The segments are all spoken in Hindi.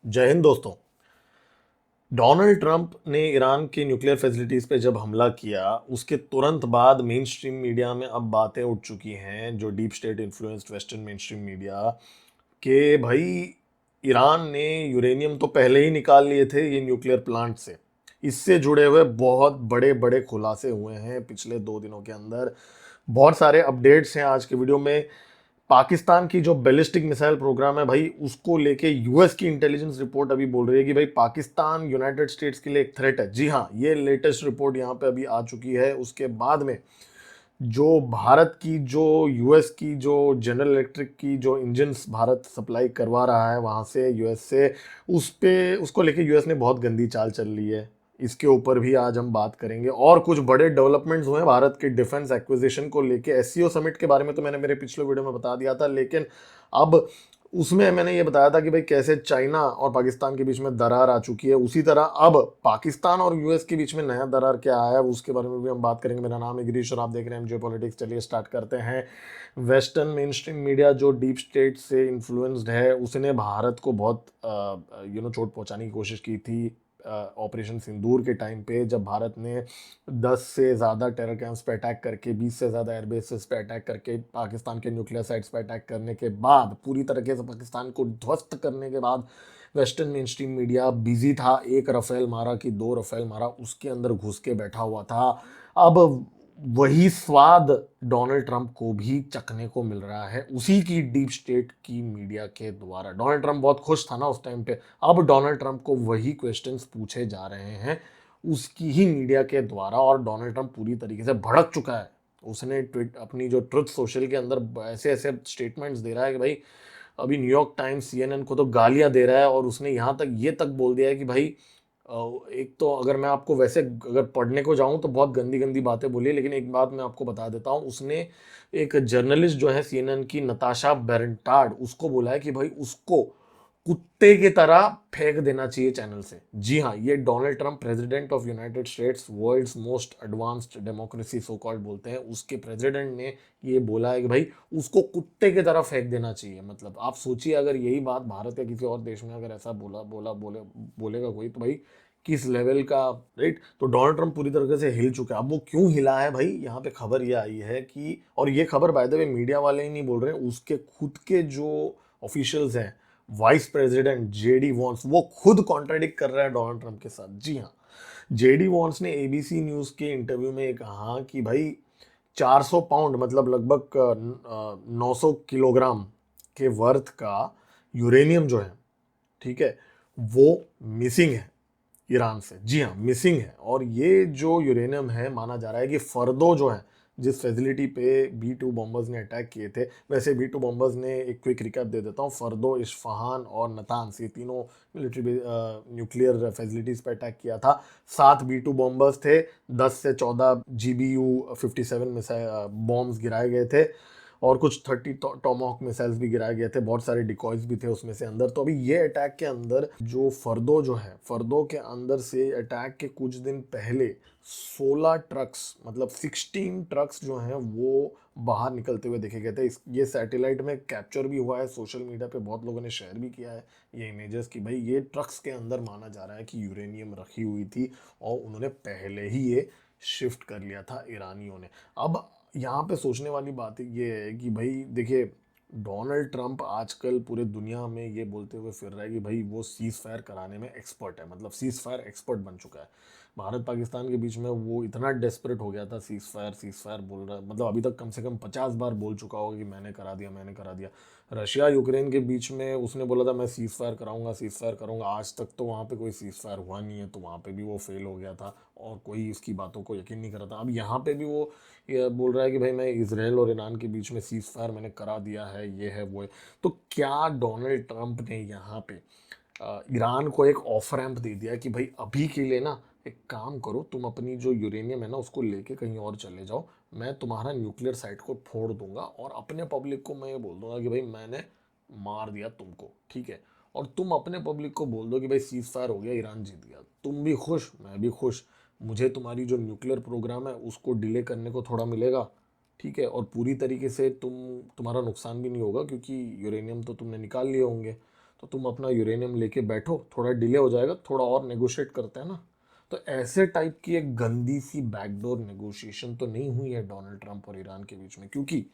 जय हिंद दोस्तों। डोनाल्ड ट्रंप ने ईरान की न्यूक्लियर फैसिलिटीज पे जब हमला किया उसके तुरंत बाद मेन स्ट्रीम मीडिया में अब बातें उठ चुकी हैं, जो deep state influenced western main stream media के भाई ईरान ने यूरेनियम तो पहले ही निकाल लिए थे ये न्यूक्लियर प्लांट से। इससे जुड़े हुए बहुत बड़े बड़े खुलासे हुए हैं पिछले 2 दिनों के अंदर। बहुत सारे अपडेट्स हैं आज के वीडियो में। पाकिस्तान की जो बैलिस्टिक मिसाइल प्रोग्राम है भाई, उसको लेके यूएस की इंटेलिजेंस रिपोर्ट अभी बोल रही है कि भाई पाकिस्तान यूनाइटेड स्टेट्स के लिए एक थ्रेट है। जी हाँ, ये लेटेस्ट रिपोर्ट यहाँ पे अभी आ चुकी है। उसके बाद में जो भारत की जो यूएस की जो जनरल इलेक्ट्रिक की जो इंजन्स भारत सप्लाई करवा रहा है वहाँ से यूएस से, उस पे उसको लेके यूएस ने बहुत गंदी चाल चल रही है। इसके ऊपर भी आज हम बात करेंगे। और कुछ बड़े डेवलपमेंट्स हुए हैं भारत के डिफेंस एक्विजिशन को लेके। एससीओ समिट के बारे में तो मैंने मेरे पिछले वीडियो में बता दिया था, लेकिन अब उसमें मैंने ये बताया था कि भाई कैसे चाइना और पाकिस्तान के बीच में दरार आ चुकी है, उसी तरह अब पाकिस्तान और यूएस के बीच में नया दरार क्या आया है उसके बारे में भी हम बात करेंगे। मेरा नाम है गिरीश और आप देख रहे हैं जियो पॉलिटिक्स। चलिए स्टार्ट करते हैं। वेस्टर्न मेन स्ट्रीम मीडिया जो डीप स्टेट से इन्फ्लुएंस्ड है, उसने भारत को बहुत चोट पहुंचाने की कोशिश की थी ऑपरेशन सिंदूर के टाइम पे, जब भारत ने 10 से ज़्यादा टेरर कैंप्स पे अटैक करके, 20 से ज़्यादा एयरबेसेस पे अटैक करके, पाकिस्तान के न्यूक्लियर साइट्स पे अटैक करने के बाद, पूरी तरीके से पाकिस्तान को ध्वस्त करने के बाद western main stream media busy था। एक रफेल मारा कि 2 रफेल मारा, उसके अंदर घुस के बैठा हुआ था। अब वही स्वाद डोनाल्ड ट्रंप को भी चखने को मिल रहा है, उसी की डीप स्टेट की मीडिया के द्वारा। डोनाल्ड ट्रंप बहुत खुश था ना उस टाइम पे। अब डोनाल्ड ट्रंप को वही क्वेश्चंस पूछे जा रहे हैं उसकी ही मीडिया के द्वारा, और डोनाल्ड ट्रंप पूरी तरीके से भड़क चुका है। उसने ट्वीट अपनी जो ट्रुथ सोशल के अंदर ऐसे ऐसे स्टेटमेंट्स दे रहा है कि भाई, अभी न्यूयॉर्क टाइम्स सीएनएन को तो गालियां दे रहा है, और उसने यहाँ तक ये तक बोल दिया है कि भाई एक तो अगर मैं आपको वैसे अगर पढ़ने को जाऊं तो बहुत गंदी गंदी बातें बोली है, लेकिन एक बात मैं आपको बता देता हूं। उसने एक जर्नलिस्ट जो है सीएनएन की, नताशा बेरेंटार्ड, उसको बोला है कि भाई उसको कुत्ते की तरह फेंक देना चाहिए चैनल से। जी हाँ, ये Donald Trump, president of United States, world's most advanced democracy so called बोलते हैं, उसके प्रेसिडेंट ने ये बोला है कि भाई उसको कुत्ते की तरह फेंक देना चाहिए। मतलब आप सोचिए, अगर यही बात भारत या किसी और देश में अगर ऐसा बोलेगा कोई, तो भाई किस लेवल का, राइट। तो डोनाल्ड ट्रंप पूरी तरीके से हिल चुका है। अब वो क्यों हिला है भाई, यहाँ पे खबर ये आई है कि, और ये खबर बाय द वे मीडिया वाले ही नहीं बोल रहे हैं, उसके खुद के जो ऑफिशियल्स हैं, वाइस प्रेसिडेंट जेडी वॉन्स, वो खुद कॉन्ट्राडिक्ट कर रहा है डोनाल्ड ट्रंप के साथ। जी हाँ, जेडी वॉन्स ने एबीसी न्यूज के इंटरव्यू में कहा कि भाई 400 पाउंड, मतलब लगभग 900 किलोग्राम के वर्थ का यूरेनियम जो है, ठीक है, वो मिसिंग है ईरान से। जी हाँ, मिसिंग है। और ये जो यूरेनियम है, माना जा रहा है कि फर्दो जो है, जिस फैसिलिटी पे बी 2 बॉम्बर्स ने अटैक किए थे, वैसे बी 2 बॉम्बर्स ने, एक क्विक रिकैप दे देता हूँ, फर्दो, इस्फहान और नतान्स, ये तीनों मिलिट्री न्यूक्लियर फैसिलिटीज पे अटैक किया था। 7 बी 2 बॉम्बर्स थे, 10 से 14 GBU 57 मिसाइल बॉम्ब्स गिराए गए थे, और कुछ 30 टॉमहॉक मिसाइल्स भी गिराए गए थे। बहुत सारे डिकॉयज भी थे उसमें से अंदर। तो अभी ये अटैक के अंदर जो फर्दो जो है, फर्दो के अंदर से अटैक के कुछ दिन पहले 16 ट्रक्स, मतलब 16 ट्रक्स जो हैं वो बाहर निकलते हुए देखे गए थे। ये सैटेलाइट में कैप्चर भी हुआ है, सोशल मीडिया पे बहुत लोगों ने शेयर भी किया है ये इमेजेस कि भाई ये ट्रक्स के अंदर माना जा रहा है कि यूरेनियम रखी हुई थी, और उन्होंने पहले ही ये शिफ्ट कर लिया था ईरानियों ने। अब यहाँ पे सोचने वाली बात ये है कि भाई देखिए, डोनाल्ड ट्रंप आजकल पूरे दुनिया में ये बोलते हुए फिर रहा है कि भाई वो सीज फायर कराने में एक्सपर्ट है, मतलब सीज फायर एक्सपर्ट बन चुका है। भारत पाकिस्तान के बीच में वो इतना डेस्परेट हो गया था, सीज फायर बोल रहा है, मतलब अभी तक कम से कम 50 बार बोल चुका होगा कि मैंने करा दिया, मैंने करा दिया। रशिया यूक्रेन के बीच में उसने बोला था मैं सीज फायर कराऊंगा, सीज फायर करूंगा। आज तक तो वहाँ पे कोई सीज फायर हुआ नहीं है, तो वहाँ पे भी वो फेल हो गया था, और कोई इसकी बातों को यकीन नहीं कर रहा था। अब यहाँ पे भी वो ये बोल रहा है कि भाई मैं इजराइल और ईरान के बीच में सीज फायर मैंने करा दिया है, ये है वो है। तो क्या डोनाल्ड ट्रंप ने यहाँ पे ईरान को एक ऑफ रैंप दे दिया कि भाई अभी के लिए ना एक काम करो, तुम अपनी जो यूरेनियम है ना उसको लेके कहीं और चले जाओ, मैं तुम्हारा न्यूक्लियर साइट को फोड़ दूंगा, और अपने पब्लिक को मैं ये बोल दूंगा कि भाई मैंने मार दिया तुमको, ठीक है। और तुम अपने पब्लिक को बोल दो कि भाई सीज फायर हो गया, ईरान जीत गया, तुम भी खुश, मैं भी खुश। मुझे तुम्हारी जो न्यूक्लियर प्रोग्राम है उसको डिले करने को थोड़ा मिलेगा, ठीक है, और पूरी तरीके से तुम्हारा नुकसान भी नहीं होगा, क्योंकि यूरेनियम तो तुमने निकाल लिए होंगे। तो तुम अपना यूरेनियम लेके बैठो, थोड़ा डिले हो जाएगा, थोड़ा और नेगोशिएट करते हैं ना। तो ऐसे टाइप की एक गंदी सी बैकडोर नेगोशिएशन तो नहीं हुई है डोनाल्ड ट्रंप और ईरान के बीच में। क्योंकि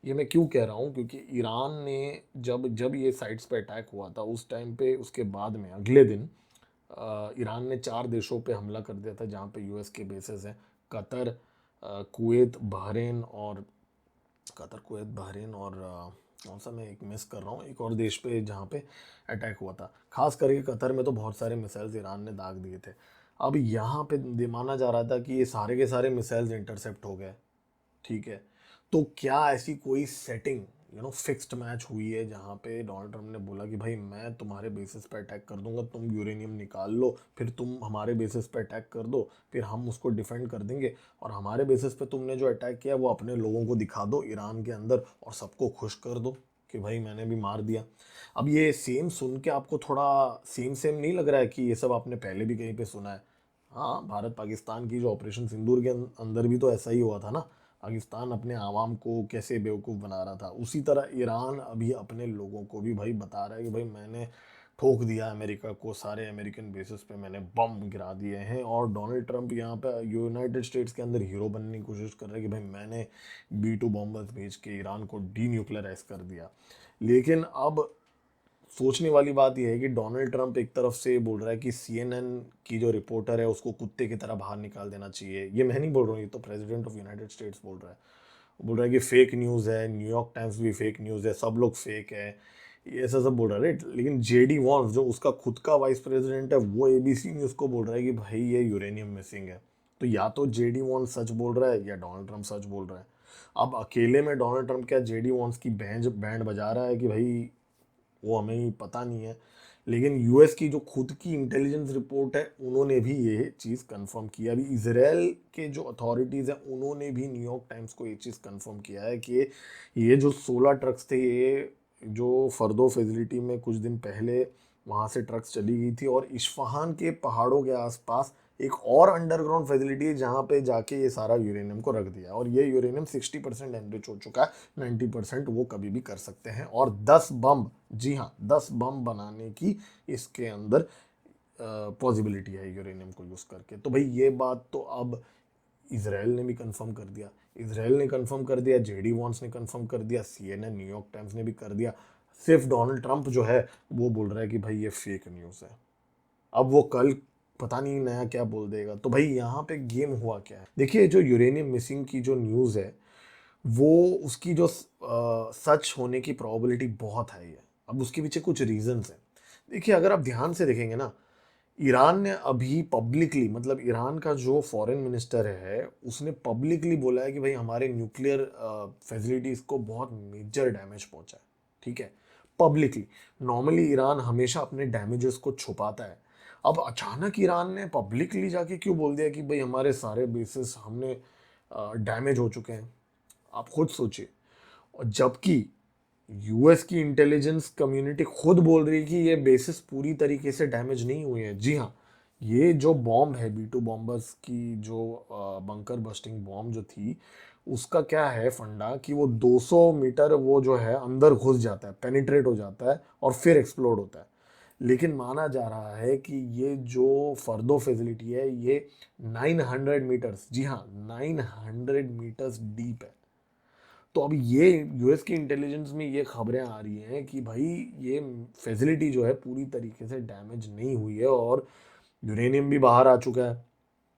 ये मैं क्यों कह रहा हूँ, क्योंकि ईरान ने जब जब ये साइट्स पे अटैक हुआ था उस टाइम पे, उसके बाद में अगले दिन ईरान ने 4 देशों पे हमला कर दिया था जहाँ पे यूएस के बेसेस हैं। कतर, कुवैत, बहरीन और कौन सा मैं एक मिस कर रहा हूँ, एक और देश पे जहाँ पे अटैक हुआ था। खास करके कतर में तो बहुत सारे मिसाइल्स ईरान ने दाग दिए थे। अब यहाँ पे माना जा रहा था कि ये सारे के सारे मिसाइल्स इंटरसेप्ट हो गए, ठीक है। तो क्या ऐसी कोई सेटिंग फिक्स्ड मैच हुई है जहाँ पे डोनाल्ड ट्रंप ने बोला कि भाई मैं तुम्हारे बेसिस पे अटैक कर दूंगा, तुम यूरेनियम निकाल लो, फिर तुम हमारे बेसिस पे अटैक कर दो, फिर हम उसको डिफेंड कर देंगे, और हमारे बेसिस पे तुमने जो अटैक किया वो अपने लोगों को दिखा दो ईरान के अंदर और सबको खुश कर दो कि भाई मैंने भी मार दिया। अब ये सेम सुन के आपको थोड़ा सेम सेम नहीं लग रहा है कि ये सब आपने पहले भी कहीं पे सुना है? हाँ, भारत पाकिस्तान की जो ऑपरेशन सिंदूर के अंदर भी तो ऐसा ही हुआ था ना। पाकिस्तान अपने आवाम को कैसे बेवकूफ़ बना रहा था, उसी तरह ईरान अभी अपने लोगों को भी भाई बता रहा है कि भाई मैंने ठोक दिया अमेरिका को, सारे अमेरिकन बेसिस पे मैंने बम गिरा दिए हैं। और डोनाल्ड ट्रंप यहाँ पे यूनाइटेड स्टेट्स के अंदर हीरो बनने की कोशिश कर रहे हैं कि भाई मैंने B2 बॉम्बर्स भेज के ईरान को न्यूक्लियराइज कर दिया। लेकिन अब सोचने वाली बात यह है कि डोनाल्ड ट्रंप एक तरफ से बोल रहा है कि CNN की जो रिपोर्टर है उसको कुत्ते की तरह बाहर निकाल देना चाहिए। ये मैं नहीं बोल रहा हूँ, ये तो प्रेसिडेंट ऑफ यूनाइटेड स्टेट्स बोल रहा है। वो बोल रहा है कि फेक न्यूज़ है, न्यूयॉर्क टाइम्स भी फेक न्यूज़ है, सब लोग फेक है, ये ऐसा सब बोल रहा है, राइट। लेकिन JD वॉन्स जो उसका खुद का वाइस प्रेसिडेंट है वो ABC न्यूज़ को बोल रहा है कि भाई ये यूरेनियम मिसिंग है। तो या तो JD वॉन्स सच बोल रहा है या डोनाल्ड ट्रंप सच बोल रहा है। अब अकेले में डोनाल्ड ट्रंप क्या JD वॉन्स की बैंड बैंड बजा रहा है कि भाई वो हमें पता नहीं है। लेकिन यूएस की जो खुद की इंटेलिजेंस रिपोर्ट है उन्होंने भी ये चीज़ कंफर्म किया। अभी इसराइल के जो अथॉरिटीज़ हैं उन्होंने भी न्यूयॉर्क टाइम्स को ये चीज़ कंफर्म किया है कि ये जो 16 ट्रक्स थे, ये जो फर्दो फैसिलिटी में कुछ दिन पहले वहाँ से ट्रक्स चली गई थी, और इस्फहान के पहाड़ों के आसपास एक और अंडरग्राउंड फैसिलिटी है जहाँ पे जाके ये सारा यूरेनियम को रख दिया। और ये यूरेनियम 60% एनरिच हो चुका है, 90% वो कभी भी कर सकते हैं। और 10 बम, जी हाँ 10 बम बनाने की इसके अंदर पॉसिबिलिटी है यूरेनियम को यूज़ करके। तो भाई ये बात तो अब इसराइल ने भी कंफर्म कर दिया, इसराइल ने कंफर्म कर दिया, JD वॉन्स ने कंफर्म कर दिया, CNN न्यूयॉर्क टाइम्स ने भी कर दिया। सिर्फ डोनाल्ड ट्रंप जो है वो बोल रहा है कि भाई ये फेक न्यूज़ है। अब वो कल पता नहीं नया क्या बोल देगा। तो भाई यहाँ पे गेम हुआ क्या है, देखिए जो यूरेनियम मिसिंग की जो न्यूज़ है वो उसकी जो सच होने की प्रोबेबिलिटी बहुत हाई है। अब उसके पीछे कुछ रीजंस हैं। देखिए अगर आप ध्यान से देखेंगे ना, ईरान ने अभी पब्लिकली, मतलब ईरान का जो फॉरेन मिनिस्टर है उसने पब्लिकली बोला है कि भाई हमारे न्यूक्लियर फैसिलिटीज़ को बहुत मेजर डैमेज पहुंचा है, ठीक है, पब्लिकली। नॉर्मली ईरान हमेशा अपने डैमेजेस को छुपाता है। अब अचानक ईरान ने पब्लिकली जाके क्यों बोल दिया कि भाई हमारे सारे बेसिस हमने डैमेज हो चुके हैं? आप खुद सोचिए। और जबकि यूएस की इंटेलिजेंस कम्युनिटी खुद बोल रही है कि ये बेसिस पूरी तरीके से डैमेज नहीं हुए हैं। जी हाँ, ये जो बॉम्ब है B2 बॉम्बर्स की, जो बंकर बस्टिंग बॉम्ब जो थी, उसका क्या है फंडा कि वो 200 मीटर वो जो है अंदर घुस जाता है, पेनिट्रेट हो जाता है और फिर एक्सप्लोड होता है। लेकिन माना जा रहा है कि ये जो फर्दो फैसिलिटी है ये 900 मीटर्स, जी हाँ 900 मीटर्स डीप है। तो अब ये यूएस की इंटेलिजेंस में ये खबरें आ रही हैं कि भाई ये फैसिलिटी जो है पूरी तरीके से डैमेज नहीं हुई है और यूरेनियम भी बाहर आ चुका है।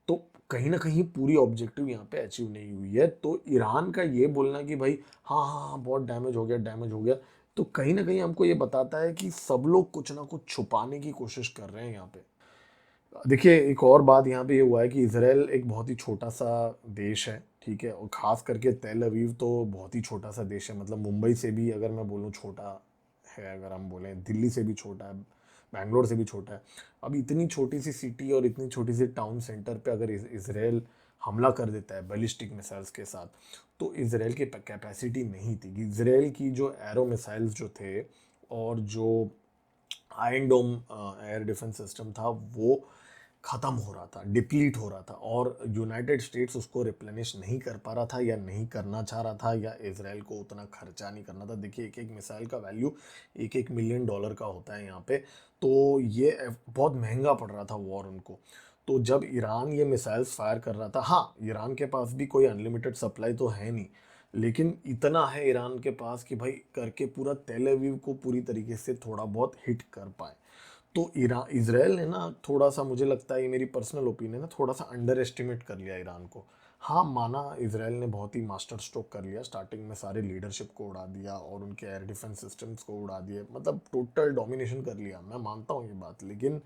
तो कहीं ना कहीं पूरी ऑब्जेक्टिव यहाँ पे अचीव नहीं हुई है। तो ईरान का ये बोलना कि भाई हाँ हाँ हाँ बहुत डैमेज हो गया, डैमेज हो गया, तो कहीं ना कहीं हमको ये बताता है कि सब लोग कुछ ना कुछ छुपाने की कोशिश कर रहे हैं यहाँ पे। देखिए एक और बात यहाँ पे ये हुआ है कि इसराइल एक बहुत ही छोटा सा देश है, ठीक है, और ख़ास करके तेल अवीव तो बहुत ही छोटा सा देश है। मतलब मुंबई से भी अगर मैं बोलूँ छोटा है, अगर हम बोलें दिल्ली से भी छोटा है, बैंगलोर से भी छोटा है। अब इतनी छोटी सी सिटी और इतनी छोटी सी टाउन सेंटर पे अगर इसराइल हमला कर देता है बैलिस्टिक मिसाइल्स के साथ, तो इसराइल की कैपेसिटी नहीं थी। इसराइल की जो एरो मिसाइल्स जो थे और जो आयरन डोम एयर डिफेंस सिस्टम था वो ख़त्म हो रहा था, डिप्लीट हो रहा था, और यूनाइटेड स्टेट्स उसको रिप्लेनिश नहीं कर पा रहा था या नहीं करना चाह रहा था, या इजराइल को उतना खर्चा नहीं करना था। देखिए, एक एक मिसाइल का वैल्यू एक एक मिलियन डॉलर का होता है यहाँ पे, तो ये बहुत महंगा पड़ रहा था वॉर उनको। तो जब ईरान ये मिसाइल्स फायर कर रहा था, हाँ, ईरान के पास भी कोई अनलिमिटेड सप्लाई तो है नहीं, लेकिन इतना है ईरान के पास कि भाई करके पूरा तेल अवीव को पूरी तरीके से थोड़ा बहुत हिट कर पाए। तो ईरान इजराइल ने ना थोड़ा सा, मुझे लगता है, ये मेरी पर्सनल ओपिनियन है, थोड़ा सा अंडर एस्टिमेट कर लिया ईरान को। हाँ, माना इजराइल ने बहुत ही मास्टर स्ट्रोक कर लिया, स्टार्टिंग में सारे लीडरशिप को उड़ा दिया और उनके एयर डिफेंस सिस्टम्स को उड़ा दिए, मतलब टोटल डोमिनेशन कर लिया, मैं मानता हूँ ये बात। लेकिन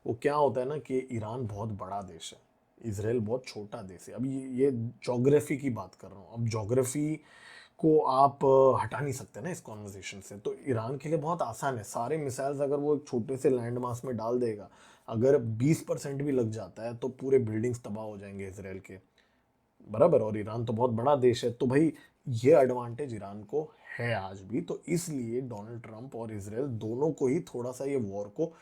वो क्या होता है ना कि ईरान बहुत बड़ा देश है, इसराइल बहुत छोटा देश है। अब ये जोग्राफी की बात कर रहा हूँ, अब जोग्राफी को आप हटा नहीं सकते ना इस कॉन्वर्जेशन से। तो ईरान के लिए बहुत आसान है, सारे मिसाइल्स अगर वो एक छोटे से लैंड मास में डाल देगा, अगर 20% भी लग जाता है तो पूरे बिल्डिंग्स तबाह हो जाएंगे इसराइल के, बराबर। और ईरान तो बहुत बड़ा देश है, तो भाई ये एडवांटेज ईरान को है आज भी। तो इसलिए डोनाल्ड ट्रंप और इसराइल दोनों को ही थोड़ा सा ये वॉर को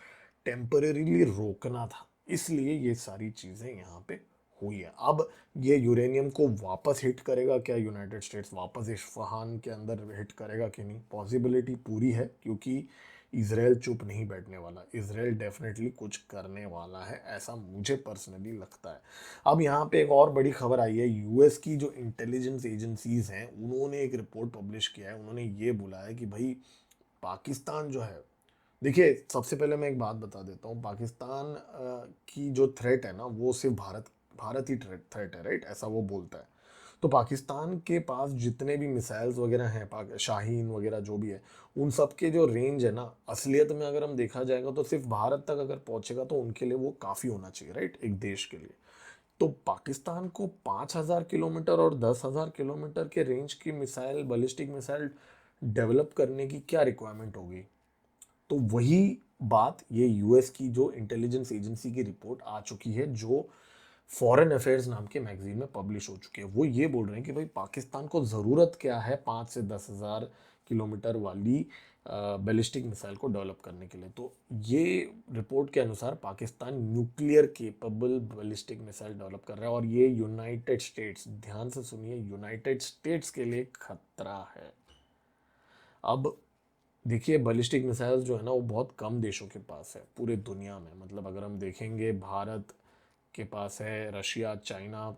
टेम्परेरीली रोकना था, इसलिए ये सारी चीज़ें यहाँ पे हुई है। अब ये यूरेनियम को वापस हिट करेगा क्या यूनाइटेड स्टेट्स, वापस इस्फहान के अंदर हिट करेगा कि नहीं, पॉसिबिलिटी पूरी है, क्योंकि इसराइल चुप नहीं बैठने वाला, इसराइल डेफिनेटली कुछ करने वाला है, ऐसा मुझे पर्सनली लगता है। अब यहाँ पे एक और बड़ी खबर आई है, यूएस की जो इंटेलिजेंस एजेंसीज हैं उन्होंने एक रिपोर्ट पब्लिश किया है, उन्होंने ये बोला है कि भाई पाकिस्तान जो है, देखिए सबसे पहले मैं एक बात बता देता हूँ, पाकिस्तान की जो थ्रेट है ना वो सिर्फ भारत ही थ्रेट है, राइट, ऐसा वो बोलता है। तो पाकिस्तान के पास जितने भी मिसाइल्स वगैरह हैं, शाहीन वगैरह जो भी है, उन सब के जो रेंज है ना, असलियत में अगर हम देखा जाएगा तो सिर्फ भारत तक अगर पहुंचेगा तो उनके लिए वो काफ़ी होना चाहिए, राइट, एक देश के लिए। तो पाकिस्तान को 5,000 किलोमीटर और 10,000 किलोमीटर के रेंज की मिसाइल, बैलिस्टिक मिसाइल डेवलप करने की क्या रिक्वायरमेंट होगी। तो वही बात ये यूएस की जो इंटेलिजेंस एजेंसी की रिपोर्ट आ चुकी है, जो फॉरेन अफेयर्स नाम के मैगजीन में पब्लिश हो चुकी है, वो ये बोल रहे हैं कि भाई पाकिस्तान को ज़रूरत क्या है 5 से 10,000 किलोमीटर वाली बैलिस्टिक मिसाइल को डेवलप करने के लिए। तो ये रिपोर्ट के अनुसार Pakistan nuclear capable ballistic missile develop कर रहा है, और ये यूनाइटेड स्टेट्स, ध्यान से सुनिए, यूनाइटेड स्टेट्स के लिए खतरा है। अब देखिए, बैलिस्टिक मिसाइल्स जो है ना वो बहुत कम देशों के पास है पूरे दुनिया में, मतलब अगर हम देखेंगे, भारत के पास है, रशिया, चाइना,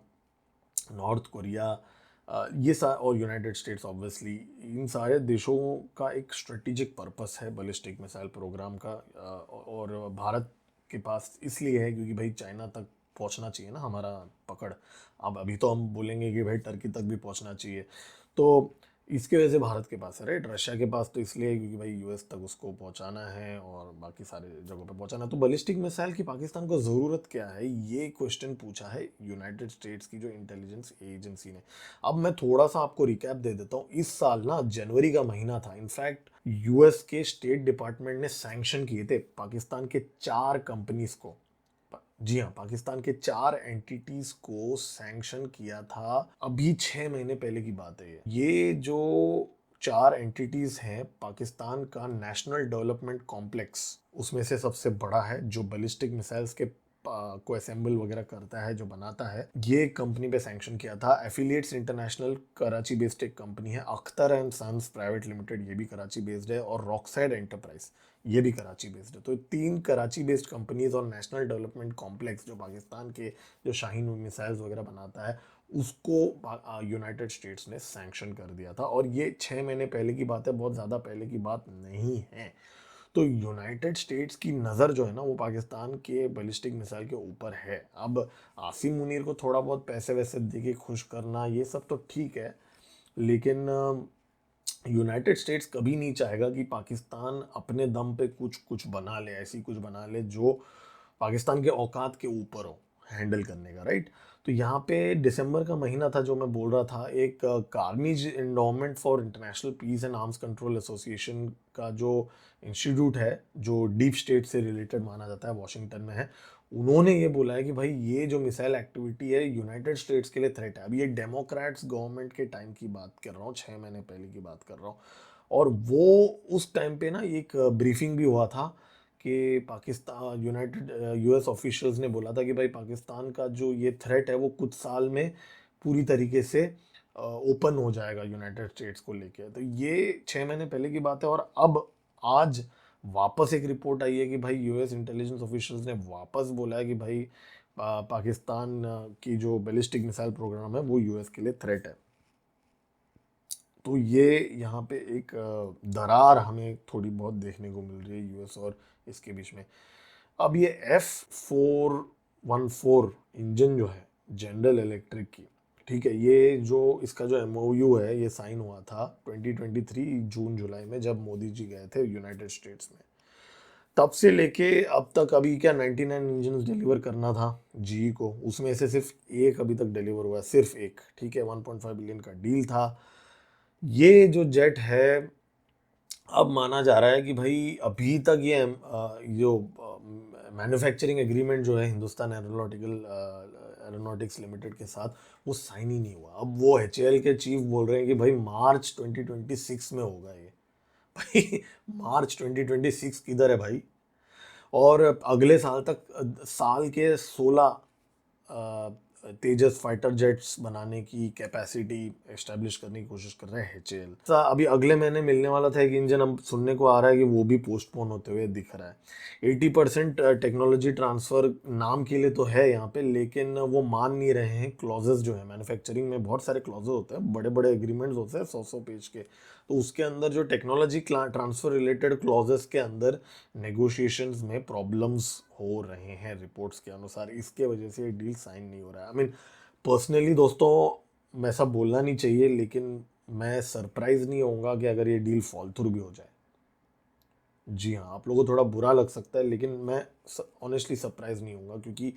नॉर्थ कोरिया, ये और यूनाइटेड स्टेट्स ऑब्वियसली, इन सारे देशों का एक स्ट्रेटेजिक पर्पस है बैलिस्टिक मिसाइल प्रोग्राम का। और भारत के पास इसलिए है क्योंकि भाई चाइना तक पहुंचना चाहिए ना हमारा पकड़। अब अभी तो हम बोलेंगे कि भाई टर्की तक भी पहुंचना चाहिए, तो इसकी वजह से भारत के पास है, राइट। रशिया के पास तो इसलिए है क्योंकि भाई यूएस तक उसको पहुंचाना है और बाकी सारे जगहों पे पहुंचाना है। तो बैलिस्टिक मिसाइल की पाकिस्तान को ज़रूरत क्या है, ये क्वेश्चन पूछा है यूनाइटेड स्टेट्स की जो इंटेलिजेंस एजेंसी ने। अब मैं थोड़ा सा आपको रिकैप दे देता हूँ। इस साल ना जनवरी का महीना था, इनफैक्ट यूएस के स्टेट डिपार्टमेंट ने सैंक्शन किए थे पाकिस्तान के 4 कंपनीज को। जी हाँ, पाकिस्तान के 4 एंटिटीज को सैंक्शन किया था, अभी 6 महीने पहले की बात है ये जो 4 एंटिटीज हैं, पाकिस्तान का नेशनल डेवलपमेंट कॉम्प्लेक्स उसमें से सबसे बड़ा है, जो बैलिस्टिक मिसाइल्स के को असेंबल वगैरह करता है, जो बनाता है, ये कंपनी पे सैंक्शन किया था। एफिलिएट्स इंटरनेशनल कराची बेस्ड एक कंपनी है, Akhtar and sons private limited, ये भी कराची बेस्ड है, और रॉकसाइड एंटरप्राइज, ये भी कराची बेस्ड है। तो 3 कराची बेस्ड कंपनीज और नेशनल डेवलपमेंट कॉम्प्लेक्स जो पाकिस्तान के जो शाहीन मिसाइल्स वगैरह बनाता है, उसको यूनाइटेड स्टेट्स ने सैंक्शन कर दिया था। और ये 6 महीने पहले की बात है, बहुत ज़्यादा पहले की बात नहीं है। तो यूनाइटेड स्टेट्स की नज़र जो है ना वो पाकिस्तान के बैलिस्टिक मिसाइल के ऊपर है। अब आसिम मुनीर को थोड़ा बहुत पैसे वैसे दे के खुश करना ये सब तो ठीक है, लेकिन यूनाइटेड स्टेट्स कभी नहीं चाहेगा कि पाकिस्तान अपने दम पे कुछ कुछ बना ले, ऐसी कुछ बना ले जो पाकिस्तान के औकात के ऊपर हो हैंडल करने का, राइट। तो यहाँ पे दिसंबर का महीना था, जो मैं बोल रहा था, एक Carnegie endowment for international peace and arms control association का जो इंस्टीट्यूट है, जो डीप स्टेट से रिलेटेड माना जाता है, वॉशिंगटन में है, उन्होंने ये बोला है कि भाई ये जो मिसाइल एक्टिविटी है यूनाइटेड स्टेट्स के लिए थ्रेट है। अभी ये डेमोक्रेट्स गवर्नमेंट के टाइम की बात कर रहा हूँ, 6 महीने पहले की बात कर रहा हूँ। और वो उस टाइम पे ना एक ब्रीफिंग भी हुआ था कि पाकिस्तान यूनाइटेड यूएस ऑफिशियल्स ने बोला था कि भाई पाकिस्तान का जो ये थ्रेट है वो कुछ साल में पूरी तरीके से ओपन हो जाएगा यूनाइटेड स्टेट्स को लेके। तो ये 6 महीने पहले की बात है, और अब आज वापस एक रिपोर्ट आई है कि भाई यूएस इंटेलिजेंस ऑफिशियल्स ने वापस बोला है कि भाई पाकिस्तान की जो बैलिस्टिक मिसाइल प्रोग्राम है वो यूएस के लिए थ्रेट है। तो ये यहाँ पे एक दरार हमें थोड़ी बहुत देखने को मिल रही है यूएस और इसके बीच में। अब ये F414 इंजन जो है जनरल इलेक्ट्रिक की, ठीक है, ये जो इसका जो एमओयू है ये साइन हुआ था 2023 जून जुलाई में, जब मोदी जी गए थे यूनाइटेड स्टेट्स में। तब से लेके अब तक अभी क्या 99 इंजन डिलीवर करना था जी को, उसमें से सिर्फ एक अभी तक डिलीवर हुआ है, सिर्फ एक, ठीक है। 1.5 बिलियन का डील था। ये जो जेट है, अब माना जा रहा है कि भाई अभी तक ये जो मैन्युफैक्चरिंग एग्रीमेंट जो है हिंदुस्तान एरोनॉटिक्स लिमिटेड के साथ, वो साइन ही नहीं हुआ। अब वो एचएएल के चीफ बोल रहे हैं कि भाई मार्च 2026 में होगा ये। भाई मार्च 2026 किधर है भाई? और अगले साल तक साल के 16 तेजस फाइटर जेट्स बनाने की कैपेसिटी एस्टेब्लिश करने की कोशिश कर रहे हैं एचएएल। अभी अगले महीने मिलने वाला था एक इंजन, अब सुनने को आ रहा है कि वो भी पोस्टपोन होते हुए दिख रहा है। 80% टेक्नोलॉजी ट्रांसफ़र नाम के लिए तो है यहाँ पे, लेकिन वो मान नहीं रहे हैं। क्लॉजेस जो है मैन्युफैक्चरिंग में बहुत सारे क्लॉजेस होते हैं, बड़े बड़े एग्रीमेंट्स होते हैं 100 पेज के, तो उसके अंदर जो टेक्नोलॉजी ट्रांसफ़र रिलेटेड क्लॉजेस के अंदर नेगोशिएशंस में प्रॉब्लम्स हो रहे हैं रिपोर्ट्स के अनुसार। इसके वजह से ये डील साइन नहीं हो रहा है। आई मीन पर्सनली दोस्तों, मैं सब बोलना नहीं चाहिए, लेकिन मैं सरप्राइज नहीं होऊंगा कि अगर ये डील फॉल थ्रू भी हो जाए। जी हाँ, आप लोगों को थोड़ा बुरा लग सकता है, लेकिन मैं ऑनेस्टली सरप्राइज नहीं होऊंगा, क्योंकि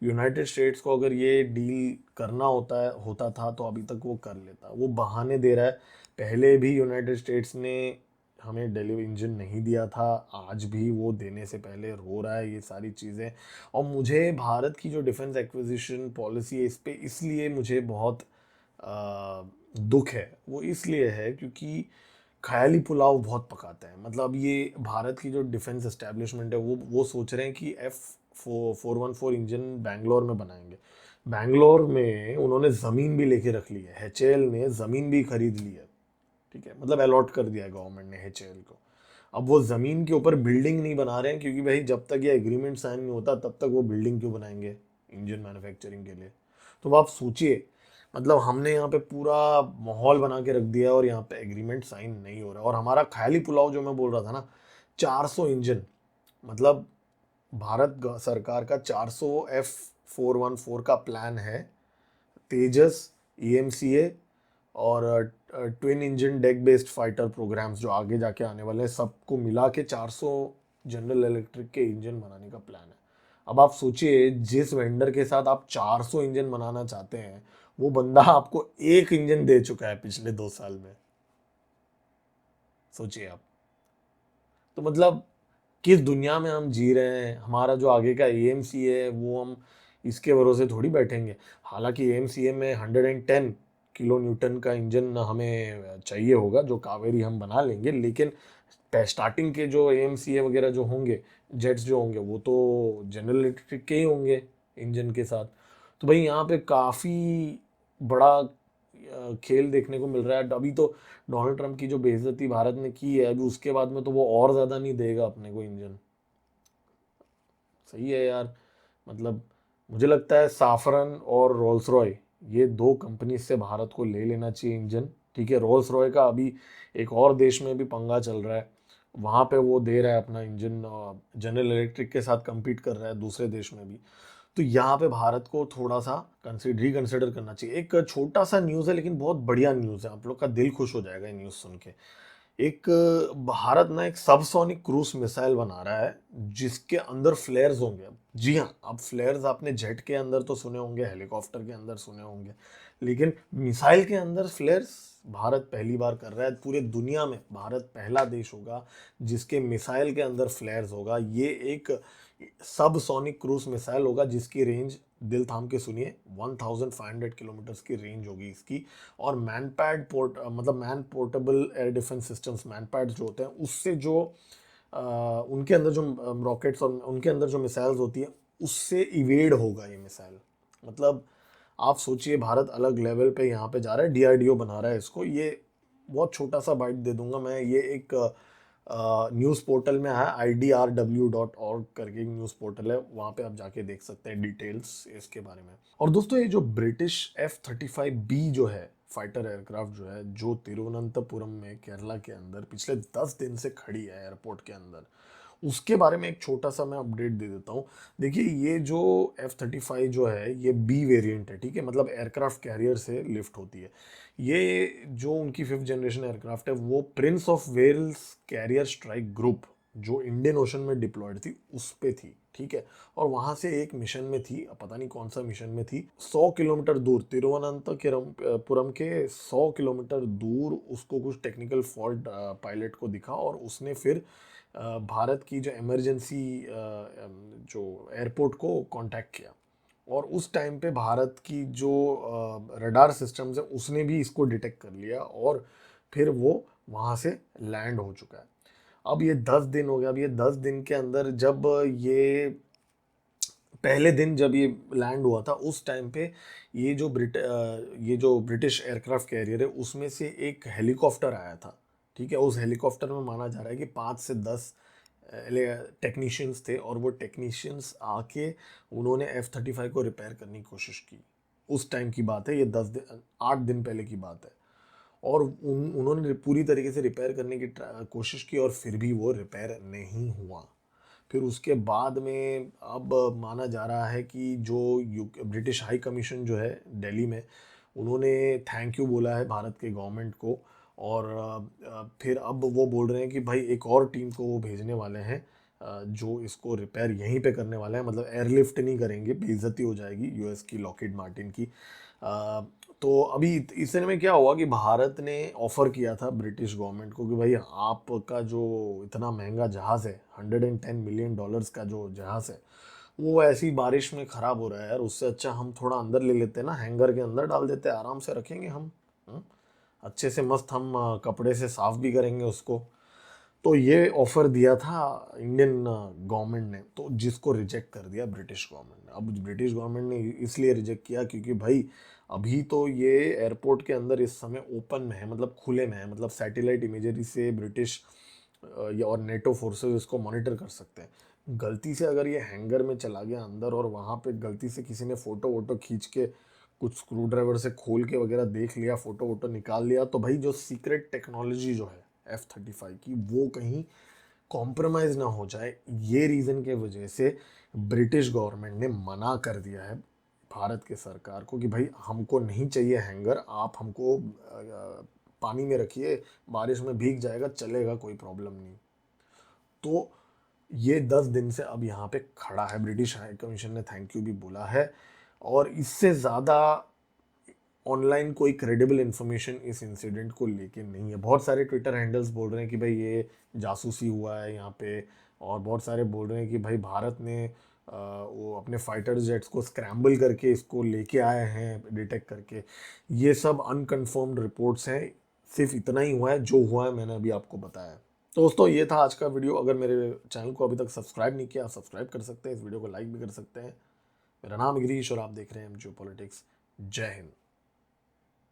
यूनाइटेड स्टेट्स को अगर ये डील करना होता था तो अभी तक वो कर लेता। वो बहाने दे रहा है। पहले भी यूनाइटेड स्टेट्स ने हमें डिलीवर इंजन नहीं दिया था, आज भी वो देने से पहले रो रहा है ये सारी चीज़ें। और मुझे भारत की जो डिफेंस एक्विजिशन पॉलिसी है इस पे इसलिए मुझे बहुत दुख है। वो इसलिए है क्योंकि ख़याली पुलाव बहुत पकाते हैं। मतलब ये भारत की जो डिफेंस एस्टेब्लिशमेंट है वो सोच रहे हैं कि F414 इंजन बैंगलोर में बनाएंगे। बैंगलोर में उन्होंने ज़मीन भी लेके रख ली है, एचएएल ने ज़मीन भी खरीद ली है, ठीक है, मतलब अलॉट कर दिया है गवर्नमेंट ने एचएएल को। अब वो ज़मीन के ऊपर बिल्डिंग नहीं बना रहे हैं, क्योंकि भाई जब तक ये एग्रीमेंट साइन नहीं होता तब तक वो बिल्डिंग क्यों बनाएंगे इंजन मैन्युफैक्चरिंग के लिए? तो अब आप सोचिए, मतलब हमने यहाँ पे पूरा माहौल बना के रख दिया और यहाँ पे एग्रीमेंट साइन नहीं हो रहा। और हमारा ख्याली पुलाव जो मैं बोल रहा था ना, 400 इंजन, मतलब भारत सरकार का 400 F414 का प्लान है। तेजस, ईएमसीए और twin engine deck based fighter programs जो आगे जाके आने वाले हैं, सबको मिला के 400 जनरल इलेक्ट्रिक के इंजन बनाने का प्लान है। अब आप सोचिए, जिस वेंडर के साथ आप 400 इंजन बनाना चाहते हैं, वो बंदा आपको एक इंजन दे चुका है पिछले 2 साल में। सोचिए आप। तो मतलब किस दुनिया में हम जी रहे हैं? हमारा जो आगे का एएमसी है वो हम इसके भरोसे थोड़ी बैठेंगे। हालांकि एएमसीए में 110 किलो न्यूटन का इंजन हमें चाहिए होगा, जो कावेरी हम बना लेंगे, लेकिन स्टार्टिंग के जो एएमसीए वगैरह जो होंगे, जेट्स जो होंगे, वो तो जनरल इलेक्ट्रिक के ही होंगे इंजन के साथ। तो भाई यहाँ पे काफ़ी बड़ा खेल देखने को मिल रहा है। अभी तो डोनाल्ड ट्रंप की जो बेइज्जती भारत ने की है, अभी उसके बाद में तो वो और ज़्यादा नहीं देगा अपने को इंजन। सही है यार। मतलब मुझे लगता है साफरन और रोल्स रॉय, ये दो कंपनी से भारत को ले लेना चाहिए इंजन, ठीक है। रोल्स रॉय का अभी एक और देश में भी पंगा चल रहा है, वहाँ पे वो दे रहा है अपना इंजन, जनरल इलेक्ट्रिक के साथ compete कर रहा है दूसरे देश में भी। तो यहाँ पे भारत को थोड़ा सा रिकंसिडर करना चाहिए। एक छोटा सा न्यूज़ है, लेकिन बहुत बढ़िया न्यूज़ है, आप लोग का दिल खुश हो जाएगा ये न्यूज़ सुन के। एक भारत ना एक सबसोनिक क्रूज मिसाइल बना रहा है, जिसके अंदर फ्लेयर्स होंगे। जी हाँ, अब फ्लेयर्स आपने जेट के अंदर तो सुने होंगे, हेलीकॉप्टर के अंदर सुने होंगे, लेकिन मिसाइल के अंदर फ्लेयर्स भारत पहली बार कर रहा है। पूरे दुनिया में भारत पहला देश होगा जिसके मिसाइल के अंदर फ्लेयर्स होगा। ये एक सब सोनिक क्रूज मिसाइल होगा जिसकी रेंज, दिल थाम के सुनिए, 1500 किलोमीटर्स की रेंज होगी इसकी। और man portable air defence systems, man pad जो होते हैं, उससे जो उनके अंदर जो रॉकेट्स और उनके अंदर जो मिसाइल्स होती है उससे इवेड होगा ये मिसाइल। मतलब आप सोचिए भारत अलग लेवल पे यहाँ पे जा रहा है, डीआरडीओ बना रहा है इसको। ये बहुत छोटा सा बाइट दे दूंगा मैं, ये एक न्यूज़ पोर्टल में है, idrw.org करके एक न्यूज़ पोर्टल है, वहाँ पे आप जाके देख सकते हैं डिटेल्स इसके बारे में। और दोस्तों ये जो ब्रिटिश F-35B जो है फाइटर एयरक्राफ्ट जो है, जो तिरुवनंतपुरम में केरला के अंदर पिछले 10 दिन से खड़ी है एयरपोर्ट के अंदर, उसके बारे में एक छोटा सा मैं अपडेट दे देता हूँ। देखिए ये जो F-35 जो है ये बी वेरिएंट है, ठीक है, मतलब एयरक्राफ्ट कैरियर से लिफ्ट होती है। ये जो उनकी 5th जनरेशन एयरक्राफ्ट है वो Prince of Wales carrier strike group जो इंडियन ओशन में डिप्लॉयड थी उस पे थी, ठीक है। और वहां से एक मिशन में थी, अब पता नहीं कौन सा मिशन में थी, 100 किलोमीटर दूर तिरुवनंतपुरम के 100 किलोमीटर दूर उसको कुछ टेक्निकल फॉल्ट पायलट को दिखा और उसने फिर भारत की जो इमरजेंसी जो एयरपोर्ट को कांटेक्ट किया। और उस टाइम पे भारत की जो रडार सिस्टम्स है उसने भी इसको डिटेक्ट कर लिया और फिर वो वहाँ से लैंड हो चुका है। अब ये 10 दिन हो गया। अब ये 10 दिन के अंदर जब ये पहले दिन जब ये लैंड हुआ था उस टाइम पे ये जो ब्रिटिश एयरक्राफ्ट कैरियर है उसमें से एक हेलीकॉप्टर आया था, ठीक है। उस हेलीकॉप्टर में माना जा रहा है कि 5 से 10 टेक्नीशियंस थे और वो टेक्नीशियंस आके उन्होंने F-35 को रिपेयर करने की कोशिश की। उस टाइम की बात है, ये 8 दिन पहले की बात है। और उन्होंने पूरी तरीके से रिपेयर करने की कोशिश की और फिर भी वो रिपेयर नहीं हुआ। फिर उसके बाद में अब माना जा रहा है कि जो ब्रिटिश हाई कमीशन जो है दिल्ली में, उन्होंने थैंक यू बोला है भारत के गवर्नमेंट को। और फिर अब वो बोल रहे हैं कि भाई एक और टीम को वो भेजने वाले हैं जो इसको रिपेयर यहीं पे करने वाले हैं, मतलब एयरलिफ्ट नहीं करेंगे, बेइज्जती हो जाएगी यूएस की लॉकहीड मार्टिन की। अ, तो अभी इतने में क्या हुआ कि भारत ने ऑफर किया था ब्रिटिश गवर्नमेंट को कि भाई आपका जो इतना महंगा जहाज़ है, $110 मिलियन का जो जहाज़ है, वो ऐसी बारिश में ख़राब हो रहा है यार, उससे अच्छा हम थोड़ा अंदर ले लेते हैं ना, हैंगर के अंदर डाल देते हैं, आराम से रखेंगे हम। हम्म? अच्छे से मस्त हम कपड़े से साफ भी करेंगे उसको। तो ये ऑफर दिया था इंडियन गवर्नमेंट ने, तो जिसको रिजेक्ट कर दिया ब्रिटिश गवर्नमेंट ने। अब ब्रिटिश गवर्नमेंट ने इसलिए रिजेक्ट किया क्योंकि भाई अभी तो ये एयरपोर्ट के अंदर इस समय ओपन में है, मतलब खुले में है, मतलब सैटेलाइट इमेजरी से ब्रिटिश या और नेटो फोर्सेस इसको मॉनिटर कर सकते हैं। गलती से अगर ये हैंगर में चला गया अंदर और वहाँ पे गलती से किसी ने फ़ोटो वोटो खींच के कुछ स्क्रू ड्राइवर से खोल के वगैरह देख लिया, फ़ोटो वोटो निकाल लिया, तो भाई जो सीक्रेट टेक्नोलॉजी जो है F-35 की वो कहीं कॉम्प्रोमाइज़ ना हो जाए, ये रीज़न के वजह से ब्रिटिश गवर्नमेंट ने मना कर दिया है भारत के सरकार को कि भाई हमको नहीं चाहिए हैंगर, आप हमको पानी में रखिए, बारिश में भीग जाएगा चलेगा, कोई प्रॉब्लम नहीं। तो ये 10 दिन से अब यहाँ पे खड़ा है, ब्रिटिश हाई कमीशन ने थैंक यू भी बोला है। और इससे ज़्यादा ऑनलाइन कोई क्रेडिबल इन्फॉर्मेशन इस इंसिडेंट को लेके नहीं है। बहुत सारे ट्विटर हैंडल्स बोल रहे हैं कि भाई ये जासूसी हुआ है यहाँ पे, और बहुत सारे बोल रहे हैं कि भाई भारत ने वो अपने फाइटर जेट्स को स्क्रैम्बल करके इसको लेके आए हैं डिटेक्ट करके। ये सब अनकन्फर्म्ड रिपोर्ट्स हैं, सिर्फ इतना ही हुआ है जो हुआ है मैंने अभी आपको बताया। तो दोस्तों ये था आज का वीडियो। अगर मेरे चैनल को अभी तक सब्सक्राइब नहीं किया, आप सब्सक्राइब कर सकते हैं, इस वीडियो को लाइक भी कर सकते हैं। मेरा नाम है गिरीश और आप देख रहे हैं जियो पॉलिटिक्स। जय हिंद।